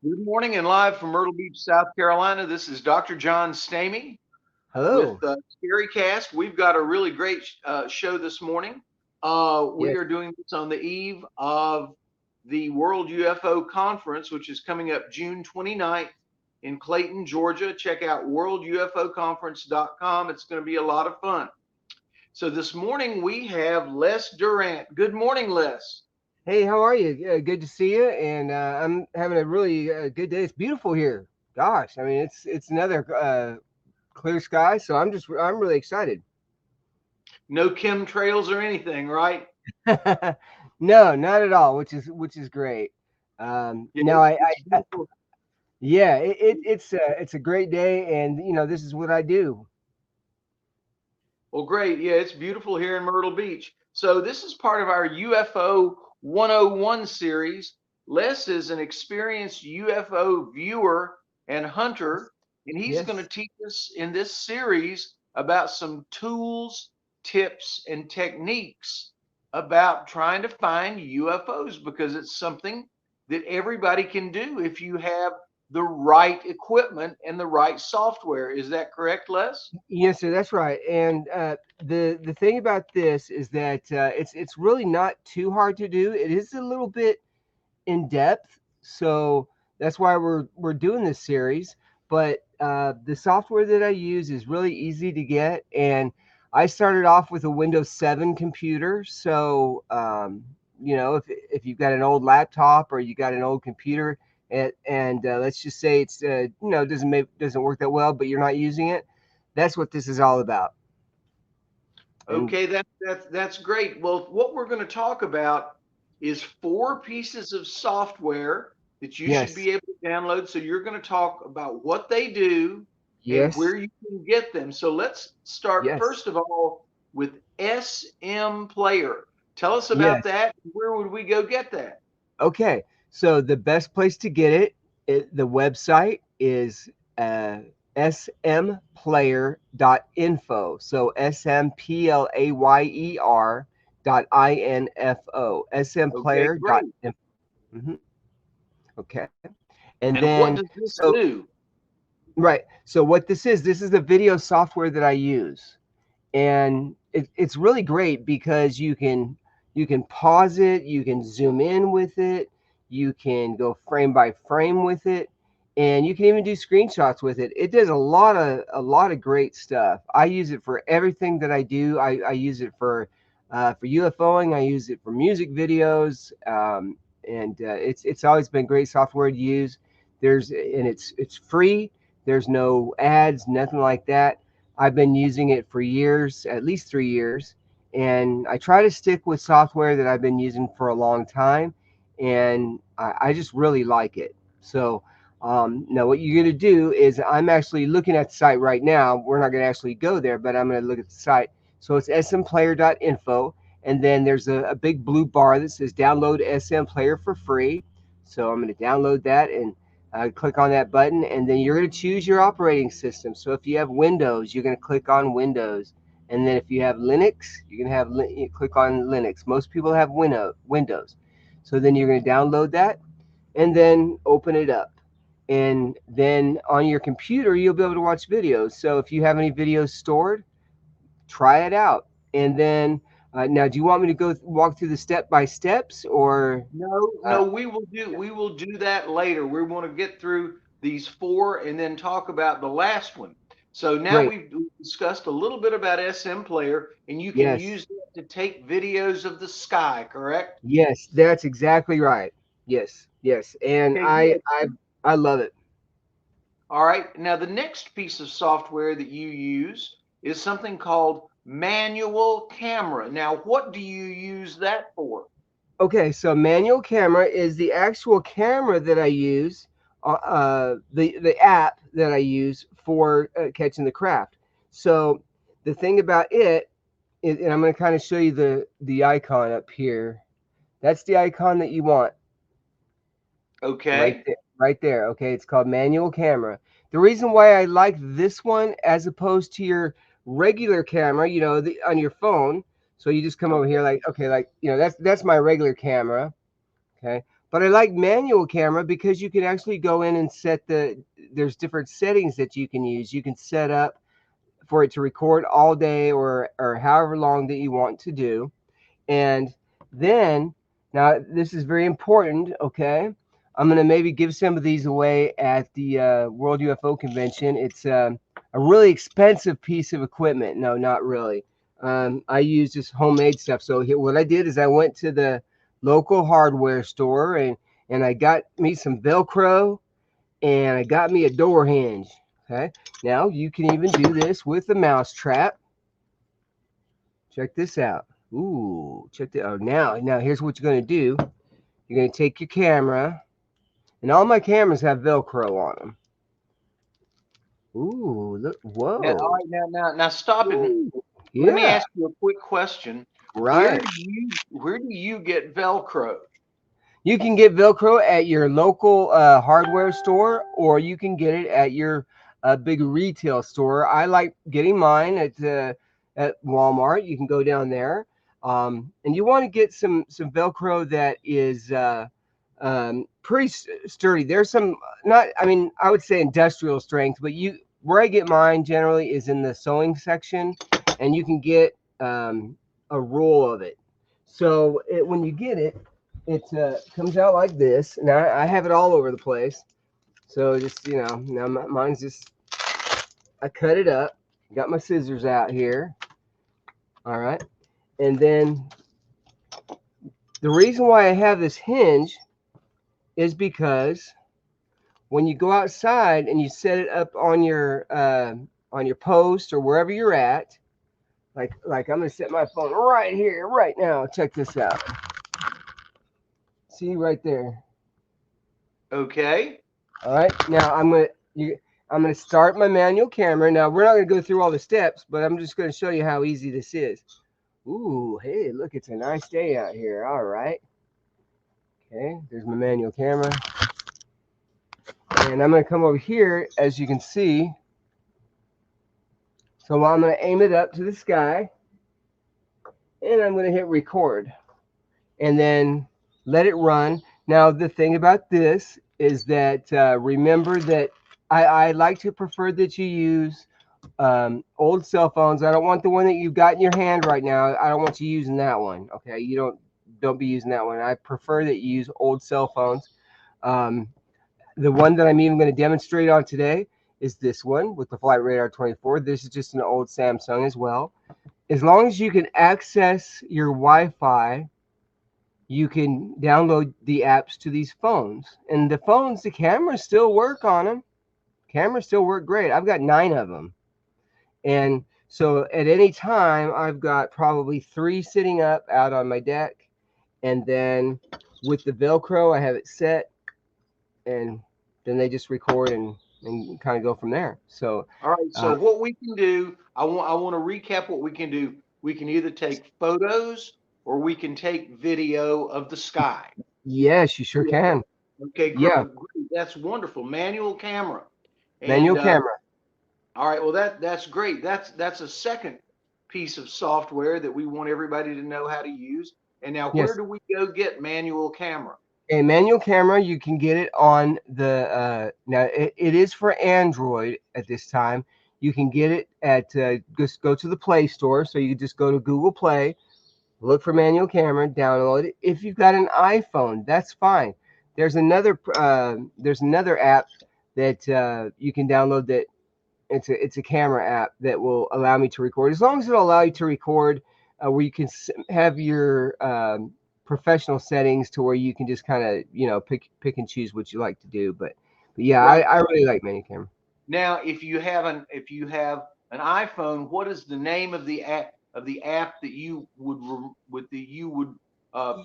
Good morning and live from Myrtle Beach, South Carolina. This is Dr. John Stamey with Hello. ScaryCast. We've got a really great show this morning. We Yes. are doing this on the eve of the World UFO Conference, which is coming up June 29th in Clayton, Georgia. Check out worldufoconference.com. It's going to be a lot of fun. So this morning we have Les Durrant. Good morning, Les. Hey, how are you? Good to see you. And I'm having a really good day. It's beautiful here. Gosh, I mean, it's another clear sky. So I'm really excited. No chemtrails or anything, right? No, not at all. Which is great. Yeah, Now it's beautiful. yeah, it's a great day, and this is what I do. Well, great. Yeah, it's beautiful here in Myrtle Beach. So, this is part of our UFO 101 series. Les is an experienced UFO viewer and hunter, and he's going to Yes. teach us in this series about some tools, tips, and techniques about trying to find UFOs because it's something that everybody can do if you have the right equipment and the right software. Is that correct, Les? Yes, sir. That's right. And the thing about this is that it's really not too hard to do. It is a little bit in depth, so that's why we're doing this series. But the software that I use is really easy to get, and I started off with a Windows 7 computer. So if you've got an old laptop or you got an old computer, and let's just say it's doesn't work that well, but you're not using it, that's what this is all about. And Okay, that's great. Well, what we're going to talk about is four pieces of software that you should yes, be able to download. So you're going to talk about what they do and yes, where you can get them. So let's start yes, first of all with SM Player. Tell us about yes. that. Where would we go get that? Okay, so the best place to get the website is uh, smplayer.info. So smplayer.info. Okay, great. smplayer.info. Mhm. Okay, and And what then does this so do? right. So what this is the video software that I use, and it's really great because you can pause it, you can zoom in with it, you can go frame by frame with it, and you can even do screenshots with it. It does a lot of great stuff. I use it for everything that I do. I use it for UFOing. I use it for music videos, and it's always been great software to use. It's free. There's no ads, nothing like that. I've been using it for years, at least 3 years, and I try to stick with software that I've been using for a long time, and I just really like it. So now what you're going to do is I'm actually looking at the site right now. We're not going to actually go there, but I'm going to look at the site. So it's smplayer.info, and then there's a big blue bar that says download SM Player for free. So I'm going to download that and click on that button, and then you're going to choose your operating system. So if you have Windows, you're going to click on Windows, and then if you have Linux, you're going to you click on Linux. Most people have Windows. So then you're going to download that, and then open it up. And then on your computer, you'll be able to watch videos. So if you have any videos stored, try it out. And then now, do you want me to go walk through the step by steps, or No, uh, no, we will do that later. We want to get through these four and then talk about the last one. So now great? we've discussed a little bit about SM Player, and you can Yes, use it to take videos of the sky, correct? yes, that's exactly right. Yes, yes, and Okay, I good. I I love it. All right. Now the next piece of software that you use is something called manual camera. Now, what do you use that for? Okay, so manual camera is the actual camera that I use, the app that I use for catching the craft. So the thing about it is, and I'm going to kind of show you the icon up here. That's the icon that you want right Okay. there, right there. Okay, it's called manual camera. The reason why I like this one as opposed to your regular camera, on your phone. So you just come over here, Okay. like, okay, like that's my regular camera. Okay. But I like manual camera because you can actually go in and set there's different settings that you can use. You can set up for it to record all day or however long that you want to do. And then, now this is very important, okay? I'm going to maybe give some of these away at the World UFO Convention. It's a really expensive piece of equipment. No, not really. I use just homemade stuff. So here, what I did is I went to the local hardware store and I got me some Velcro and I got me a door hinge. Okay. Now you can even do this with a mouse trap. Check this out. Ooh, check that out. Now here's what you're going to do. You're going to take your camera, and all my cameras have Velcro on them. Ooh, look. Now, all Whoa. right, now stop it. Ooh, Let me yeah, ask you a quick question. right. Where do you get Velcro? You can get Velcro at your local hardware store, or you can get it at your big retail store. I like getting mine at Walmart. You can go down there, and you want to get some Velcro that is pretty sturdy. There's some not. I mean, I would say industrial strength, but you where I get mine generally is in the sewing section, and you can get a roll of it. So when you get it, it comes out like this. Now I have it all over the place. So just now mine's just I cut it up. Got my scissors out here. All right, and then the reason why I have this hinge is because when you go outside and you set it up on your post or wherever you're at, like I'm gonna set my phone right here, right now. Check this out. See right there. Okay. All right. Now I'm gonna start my manual camera. Now we're not gonna go through all the steps, but I'm just gonna show you how easy this is. Ooh, hey, look, it's a nice day out here. All right. Okay, there's my manual camera. And I'm gonna come over here, as you can see. So I'm gonna aim it up to the sky, and I'm gonna hit record, and then let it run. Now the thing about this is that remember that I like to prefer that you use old cell phones. I don't want the one that you've got in your hand right now. I don't want you using that one. Okay, you don't be using that one. I prefer that you use old cell phones. Um, the one that I'm even going to demonstrate on today is this one with the Flight Radar 24. This is just an old Samsung as well. As long as you can access your Wi-Fi, you can download the apps to these phones. And the phones, the cameras still work on them. Cameras still work great. I've got 9 of them. And so at any time, I've got probably 3 sitting up out on my deck. And then with the Velcro, I have it set. And then they just record and kind of go from there. So, All right. So uh, what we can do, I want to recap what we can do. We can either take photos or we can take video of the sky. yes, you sure UFO. can. Okay, Yeah, great. That's wonderful. Manual camera. manual And camera. all right, well that's great. That's a second piece of software that we want everybody to know how to use. And now where Yes. do we go get manual camera? A manual camera, you can get it on the now it is for Android at this time. You can get it at just go to the Play Store. So you just go to Google Play, look for manual camera, download it. If you've got an iPhone, that's fine. There's another app that you can download that it's a camera app that will allow me to record. As long as it'll allow you to record, where you can have your professional settings to where you can just kind of pick and choose what you like to do. But yeah, Right. I really like manual camera. Now, if you have an iPhone, what is the name of the app that you would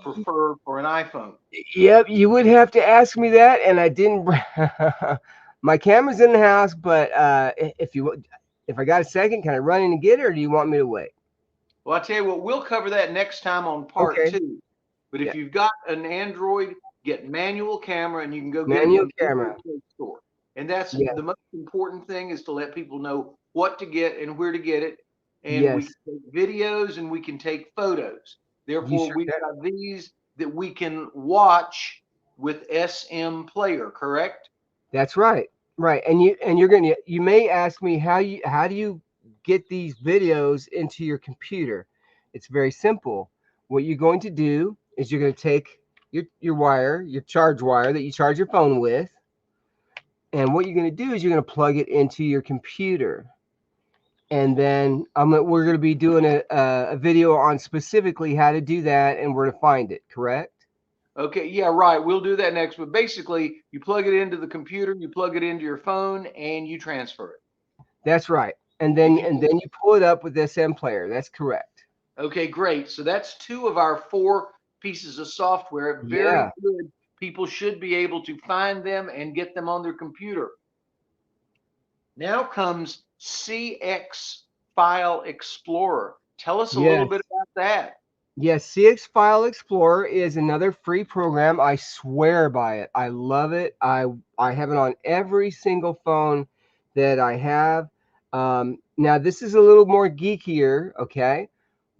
prefer for an iPhone? Yep, you would have to ask me that, and I didn't. My camera's in the house, but if I got a second, can I run in and get it, or do you want me to wait? Well, I tell you what, we'll cover that next time on part Okay. two. But Yeah, if you've got an Android, get manual camera and you can go get it manual in the Google camera. Play Store. And that's Yeah. the most important thing is to let people know what to get and where to get it. And we Yes, can take videos and we can take photos. you Therefore, sure we've can. got these that we can watch with SM Player, correct? That's right. Right. And you may ask me how do you get these videos into your computer? It's very simple. What you're going to do is you're going to take your wire, your charge wire that you charge your phone with, and what you're going to do is you're going to plug it into your computer. And then we're going to be doing a video on specifically how to do that and where to find it, correct? Okay, yeah, right. We'll do that next. But basically, you plug it into the computer, you plug it into your phone, and you transfer it. That's right. And And then you you pull it up with SM Player. That's correct. Okay, great. So that's two of our four pieces of software. Very Yeah. good. People should be able to find them and get them on their computer. Now comes CX File Explorer. Tell us a little Yes. bit about that. Yes, CX File Explorer is another free program. I swear by it. I love it. I have it on every single phone that I have. Now this is a little more geekier, okay,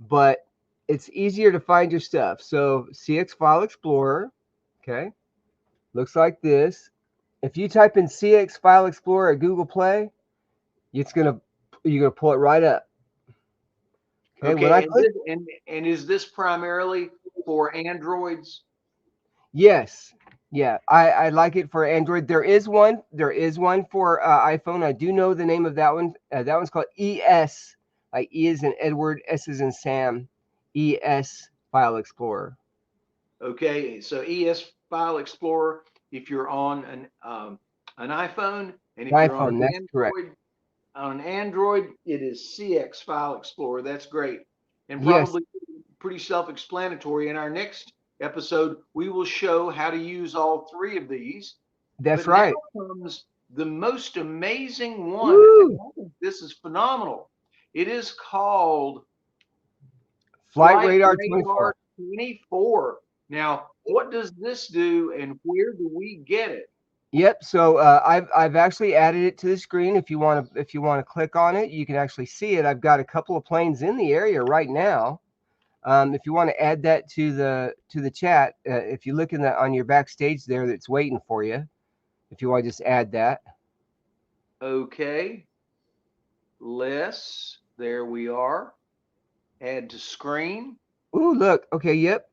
but it's easier to find your stuff. So CX File Explorer, okay, looks like this. If you type in CX File Explorer at Google Play, it's gonna you're gonna pull it right up. Okay, when I Okay, and click, this, and is this primarily for Androids? yes, yeah, I like it for Android. There is one for iPhone. I do know the name of that one. That one's called ES, like E is in Edward, S is in Sam, ES File Explorer. Okay, so ES File Explorer if you're on an iPhone, and if you're iPhone, that's correct. On Android, it is CX File Explorer. That's great, and Yes, probably pretty self-explanatory. In our next episode, we will show how to use all three of these. that's But now right. comes the most amazing one, and Woo! I think this is phenomenal. It is called Flight Flight Radar Radar 24. 24. Now, what does this do, and where do we get it? Yep. So I've actually added it to the screen. If you want to click on it, you can actually see it. I've got a couple of planes in the area right now. If you want to add that to the chat, if you look in the on your backstage there, that's waiting for you. If you want to just add that. Okay, there we are. Add to screen. Ooh, look. Okay. Yep.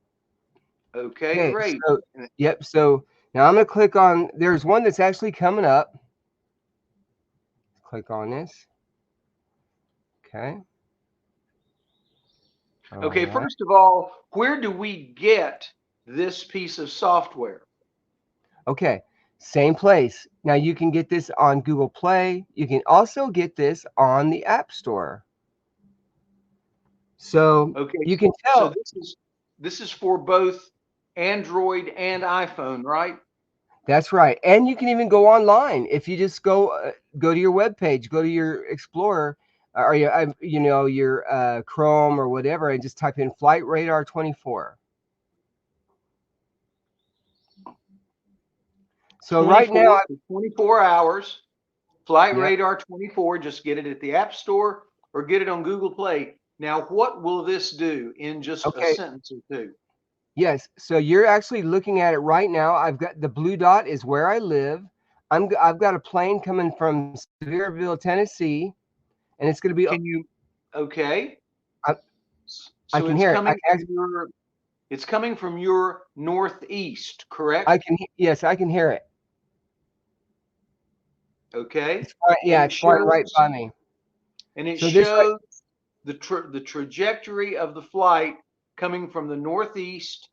Okay, Okay. great. So yep. So now I'm gonna click on. There's one that's actually coming up. Click on this. Okay. All Okay, right. first of all, where do we get this piece of software? Okay. Same place. Now you can get this on Google Play. You can also get this on the App Store. So Okay, you can so tell. this is for both Android and iPhone, right? That's right. And you can even go online. If you just go to your web page, go to your Explorer or your Chrome or whatever, and just type in Flight Radar 24. So right now, 24 hours. Flight yep. Radar 24, just get it at the App Store or get it on Google Play. Now, what will this do in just a Okay. sentence or two? Yes. So you're actually looking at it right now. I've got the blue dot is where I live. I've got a plane coming from Sevierville, Tennessee, and it's going to be. Can you, okay? I, I So can hear it. it's coming from your northeast, I correct? can. Yes, I can hear it. Okay. It's flying, And yeah, it's flying right by me. it So this right. shows the trajectory of the flight coming from the northeast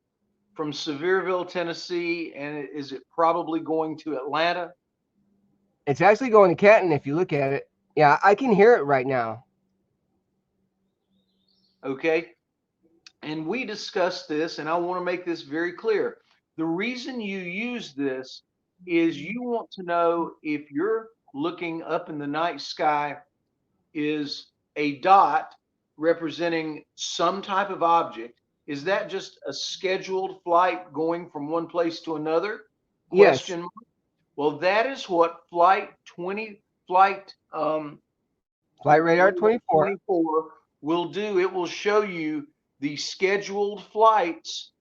from Sevierville, Tennessee, and is it probably going to Atlanta? It's actually going to Canton if you look at it. Yeah, I can hear it right now. Okay. And we discussed this, and I want to make this very clear. The reason you use this is you want to know if you're looking up in the night sky, is a dot representing some type of object. Is that just a scheduled flight going from one place to another? Yes, Question mark. Well, that is what flight Flight Radar 24. 24 will do. It will show you the scheduled flights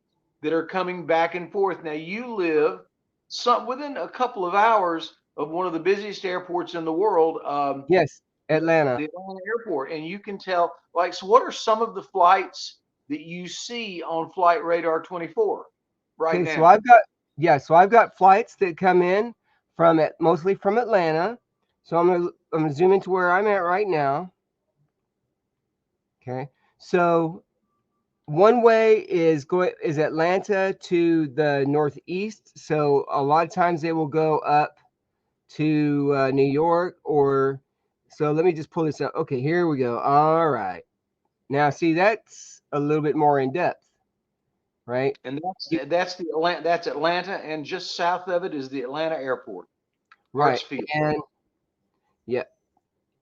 that are coming back and forth. Now you live within a couple of hours of one of the busiest airports in the world, Yes, Atlanta. the Atlanta airport, and you can tell. Like, so what are some of the flights that you see on Flight Radar 24 right Okay, so now? I've got flights that come in mostly from Atlanta. So I'm gonna zoom into where I'm at right now. Okay, so one way is Atlanta to the northeast. So a lot of times they will go up to New York, or so let me just pull this up. Okay, here we go. All right. Now see, that's a little bit more in depth, right? And You- that's Atlanta, and just south of it is the Atlanta airport, right. Hartsfield. And yeah.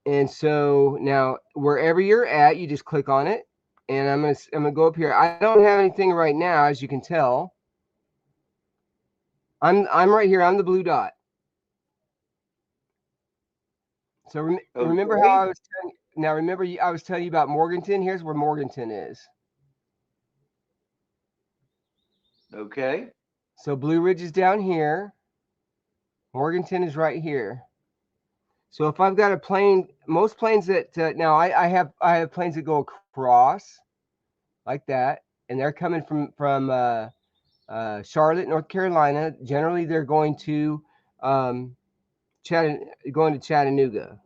And so now wherever you're at, you just click on it. And I'm gonna go up here. I don't have anything right now, as you can tell. I'm right here. I'm the blue dot. So remember how Okay, I was telling you, now remember I was telling you about Morganton. Here's where Morganton is. okay, So Blue Ridge is down here. Morganton is right here. So if I've got a plane, most planes that now I have planes that go across like that, and they're coming from Charlotte, North Carolina. Generally, they're going to um, Chattanooga.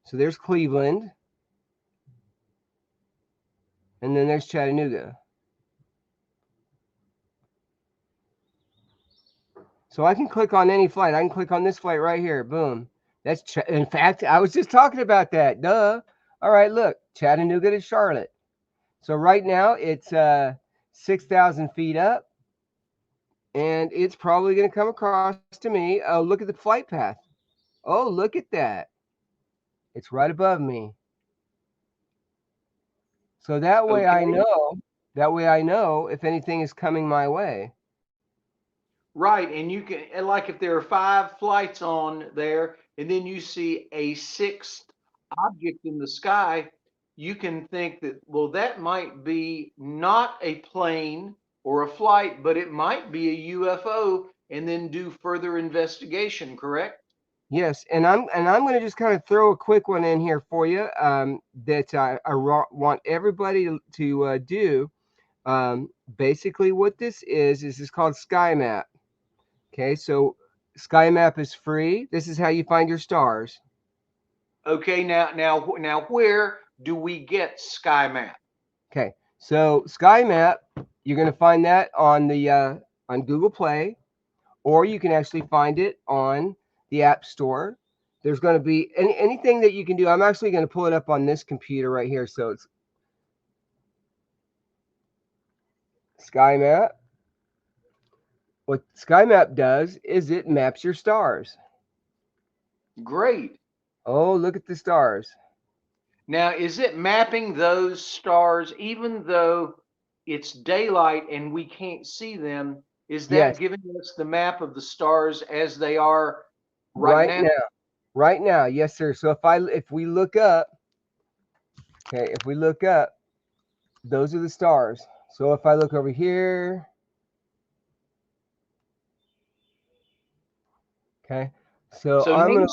So there's Cleveland, and then there's Chattanooga. So I can click on any flight. I can click on this flight right here. Boom. In fact, I was just talking about that. Duh. All right, look, Chattanooga to Charlotte. So right now it's 6,000 feet up, and it's probably going to come across to me. Oh, look at the flight path. Oh, look at that. It's right above me. So that way I okay. know. That way I know if anything is coming my way. Right, and you can, and like if there are five flights on there, and then you see a sixth object in the sky, you can think that, well, that might be not a plane or a flight, but it might be a UFO, and then do further investigation, correct? Yes, and I'm going to just kind of throw a quick one in here for you that want everybody to do. Basically, what this is called Sky Map. Okay, so Sky Map is free. This is how you find your stars. Okay, now, where do we get Sky Map? Okay, so Sky Map, you're going to find that on Google Play, or you can actually find it on the App Store. There's going to be anything that you can do. I'm actually going to pull it up on this computer right here. So it's Sky Map. What Sky Map does is it maps your stars. Great. Oh, look at the stars. Now, is it mapping those stars even though it's daylight and we can't see them? Is that Yes, giving us the map of the stars as they are right right now? now. Right now, yes, sir. So if we look up, okay, if we look up, those are the stars. So if I look over here, okay, so So I'm gonna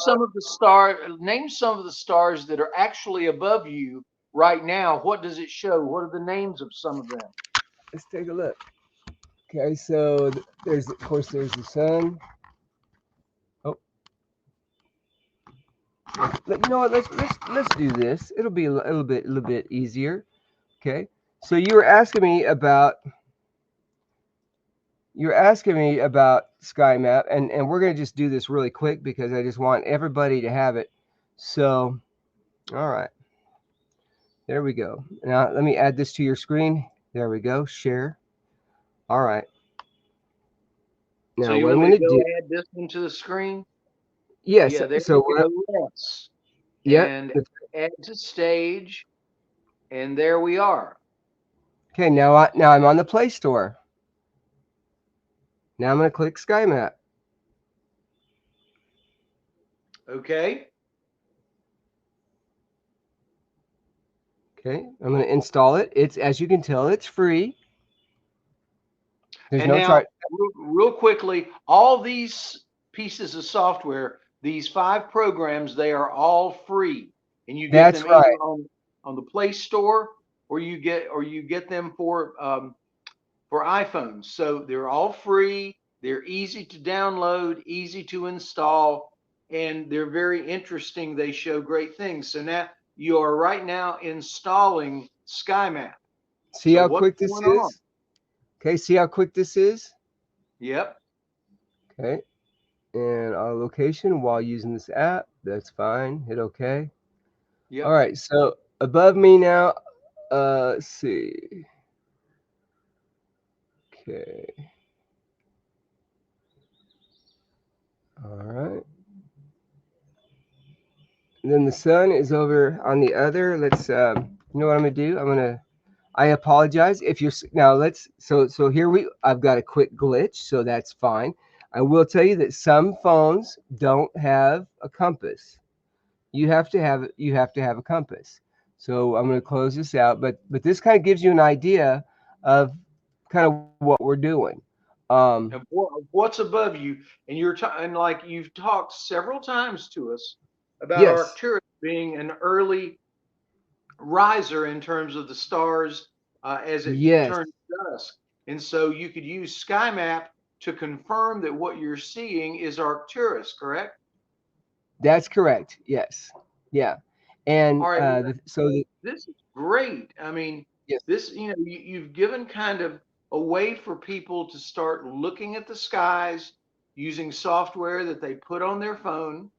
name some of the stars that are actually above you right now. What does it show? What are the names of some of them? let's take a look. Okay, so there's of course there's the sun. Oh, you know what? Let's do this. It'll be a little bit easier. Okay, so you were asking me about Sky Map, and we're gonna just do this really quick because I just want everybody to have it. So, all right, there we go. Now let me add this to your screen. There we go. Share. All right. So Now you what I'm want me to gonna go do? add this into the screen? Yes. Yeah, there So we what? go. Yes. Yep. And add to stage, and there we are. Okay. Now I'm on the Play Store. Now I'm gonna click Sky Map. Okay. Okay, I'm going to install it. It's, as you can tell, it's free. There's And no now, charge. real quickly, all these pieces of software, these 5 programs, they are all free, and you get That's them either right. on the Play Store, or you get them for iPhones. So they're all free. They're easy to download, easy to install, and they're very interesting. They show great things. So now you are right now installing SkyMap. See So how what's quick this going on? is? Okay, see how quick this is? Yep. Okay, and our location while using this app. That's fine. Hit OK. All Yep. right, so above me now, let's see. Okay, all right. And then the sun is over on the other. Let's, you know what I'm gonna do? I apologize if you're now. So here I've got a quick glitch, so that's fine. I will tell you that some phones don't have a compass. You have to have a compass. So I'm going to close this out, but this kind of gives you an idea of kind of what we're doing. Um, And what's above you, and and like you've talked several times to us about yes, Arcturus being an early riser in terms of the stars as it yes, turns dusk, and so you could use SkyMap to confirm that what you're seeing is Arcturus, correct? that's correct. Yes, yeah, and All right. Well, this is great. I mean, yes, this, you've given kind of a way for people to start looking at the skies using software that they put on their phone,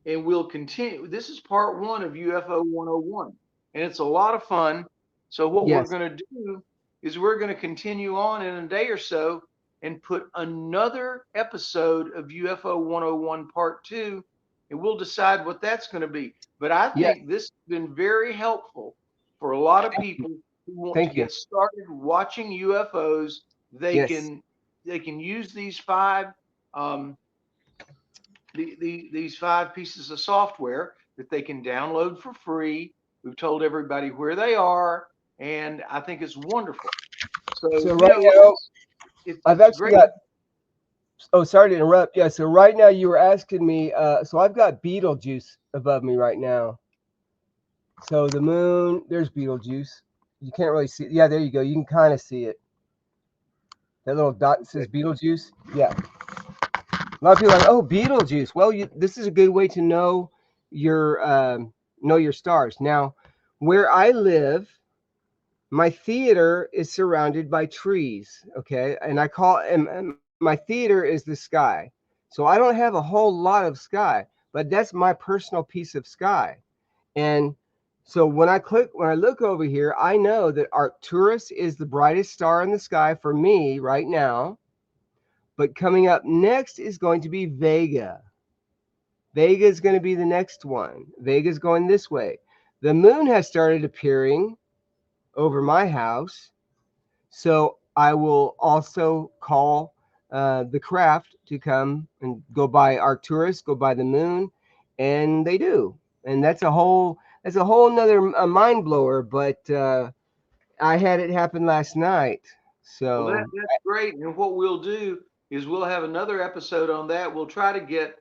and we'll continue. This is part one of UFO 101, and it's a lot of fun. So what we're yes, going to do is we're going to continue on in a day or so and put another episode of UFO 101 part two, and we'll decide what that's going to be. But I yes. think this has been very helpful for a lot of Thank you, people who want to thank you. get started watching UFOs. They Yes, can they can use these um, these 5 pieces of software that they can download for free. We've told everybody where they are, and I think it's wonderful. So, so right now I've it's actually great. got. Oh, sorry to interrupt. Yeah, so right now you were asking me. So I've got Beetlejuice above me right now. So the moon, there's Beetlejuice. You can't really see. Yeah, there you go. You can kind of see it. That little dot Okay. says Beetlejuice. Yeah. A lot of people are like, oh, Beetlejuice. Well, this is a good way to know your stars. Now, where I live, my theater is surrounded by trees. Okay, and and my theater is the sky. So I don't have a whole lot of sky, but that's my personal piece of sky. And so when I look over here, I know that Arcturus is the brightest star in the sky for me right now. But coming up next is going to be Vega. Vega is going to be the next one. Vega is going this way. The moon has started appearing over my house. So I will also call the craft to come and go by Arcturus, go by the moon, and they do. And that's a whole nother mind blower. But I had it happen last night. Well, So that's great. And what we'll do is we'll have another episode on that. We'll try to get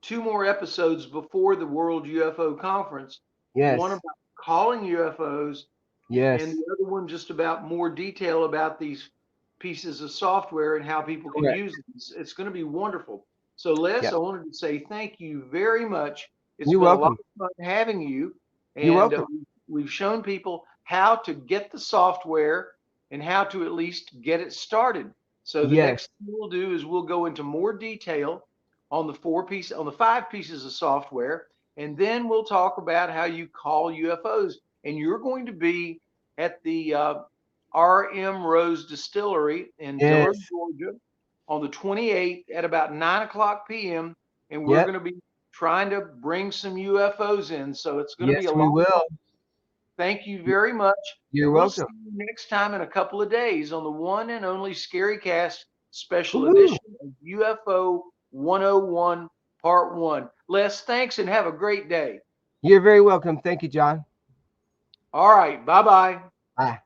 2 more episodes before the World UFO Conference. One yes, about calling UFOs, and yes, the other one just about more detail about these pieces of software and how people can correct. use it. It's going to be wonderful. So, Les, Yeah, I wanted to say thank you very much. It's you're been a lot welcome. of fun having you, You're and welcome. we've shown people how to get the software and how to at least get it started. So the Yes, next thing we'll do is we'll go into more detail on the 5 pieces of software, and then we'll talk about how you call UFOs. And you're going to be at the RM Rose Distillery in Dillard, yes, Georgia, on the 28th at about 9 o'clock p.m. And we're yep, going to be trying to bring some UFOs in. So it's going to be yes, a we lot of will. fun. Thank you very much. You're And we'll welcome. see you next time in a couple of days on the one and only ScaryCast special Woohoo! edition of UFO 101 Part 1. Les, thanks and have a great day. You're very welcome. Thank you, John. All right. Bye bye. Bye.